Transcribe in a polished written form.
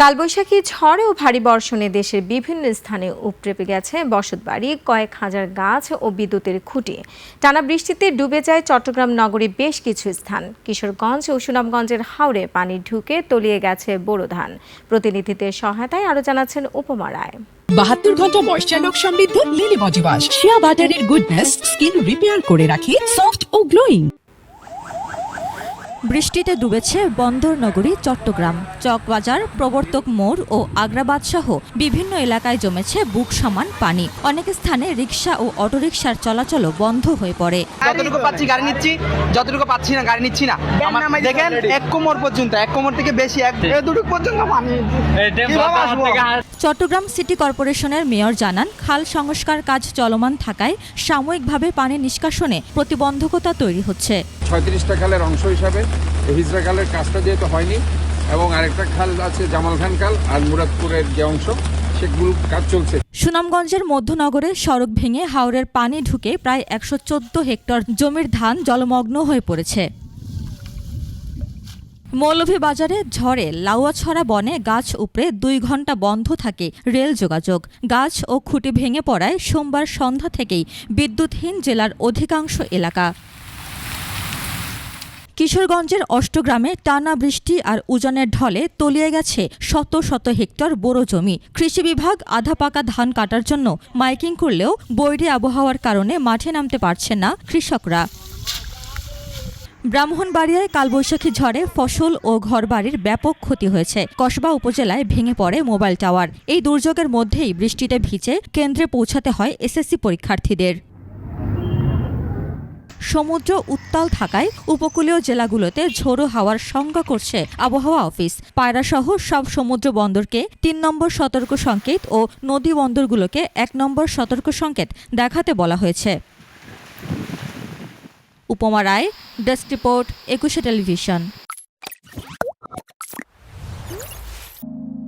কালবৈশাখী ঝড় ও ভারী বর্ষণে দেশের বিভিন্ন স্থানে উপড়ে গেছে বসতবাড়ি, কয়েক হাজার গাছ ও বিদ্যুতের খুঁটি। টানা বৃষ্টিতে ডুবে যায় চট্টগ্রাম নগরীর বেশ কিছু স্থান। কিশোরগঞ্জ ও সুনামগঞ্জের হাওরে পানি ঢুকে তলিয়ে গেছে বোরো ধান। প্রতিনিধিদের সহায়তায় আরও জানাচ্ছেন উপমা রায়। 72 ঘন্টা ময়েশ্চার লক সমৃদ্ধ লিলি বডি ওয়াশ শিয়া বাটারের গুডনেস স্কিন রিপেয়ার করে রাখে সফট ও গ্লোয়িং। বৃষ্টিতে ডুবেছে বন্দর নগরী চট্টগ্রাম। চকবাজার, প্রবর্তক মোড় ও আগ্রাবাদ সহ বিভিন্ন এলাকায় জমেছে বুক সমান পানি। অনেক স্থানে রিকশা ও অটোরিকশার চলাচলও বন্ধ হয়ে পড়ে। যতটুকু পাচ্ছি গাড়ি নিচ্ছি, যতটুকু পাচ্ছি না গাড়ি নিচ্ছি না। দেখেন এক কোমর পর্যন্ত, এক কোমর থেকে বেশি, এতটুকু পর্যন্ত পানি। চট্টগ্রাম সিটি কর্পোরেশনের মেয়র জানান, খাল সংস্কার কাজ চলমান থাকায় সাময়িকভাবে পানি নিষ্কাশনে প্রতিবন্ধকতা তৈরি হচ্ছে। 36টা খালের অংশ হিসাবে হিজরা খালের কাজটা যেহেতু হয়নি এবং আরেকটা খাল আছে জামাল খান খাল আর মুরাদপুরের যে অংশ, সেগুলো কাজ চলছে। সুনামগঞ্জের মধ্যনগরে সড়ক ভেঙে হাওরের পানি ঢুকে প্রায় 114 হেক্টর জমির ধান জলমগ্ন হয়ে পড়েছে। মৌলভীবাজারে ঝড়ে লাউয়াছড়া বনে গাছ উপড়ে 2 ঘন্টা বন্ধ থাকে রেল যোগাযোগ। গাছ ও খুঁটি ভেঙে পড়ায় সোমবার সন্ধ্যা থেকেই বিদ্যুৎহীন জেলার অধিকাংশ এলাকা। কিশোরগঞ্জের অষ্টগ্রামে টানা বৃষ্টি আর উজানের ঢলে তলিয়ে গেছে শত শত হেক্টর বোরো জমি। কৃষি বিভাগ আধা পাকা ধান কাটার জন্য মাইকিং করলেও বৈরী আবহাওয়ার কারণে মাঠে নামতে পারছেন না কৃষকরা। ব্রাহ্মণবাড়িয়ায় কালবৈশাখী ঝড়ে ফসল ও ঘরবাড়ির ব্যাপক ক্ষতি হয়েছে। কসবা উপজেলায় ভেঙে পড়ে মোবাইল টাওয়ার। এই দুর্যোগের মধ্যেই বৃষ্টিতে ভিজে কেন্দ্রে পৌঁছাতে হয় এসএসসি পরীক্ষার্থীদের। সমুদ্র উত্তাল থাকায় উপকূলীয় জেলাগুলোতে ঝোড়ো হাওয়ার শঙ্কা করছে আবহাওয়া অফিস। পায়রাসহ সব সমুদ্র বন্দরকে 3 নম্বর সতর্ক সংকেত ও নদী বন্দরগুলোকে 1 নম্বর সতর্ক সংকেত দেখাতে বলা হয়েছে। উপমা রায়, ডেস্ক রিপোর্ট, 21 টেলিভিশন।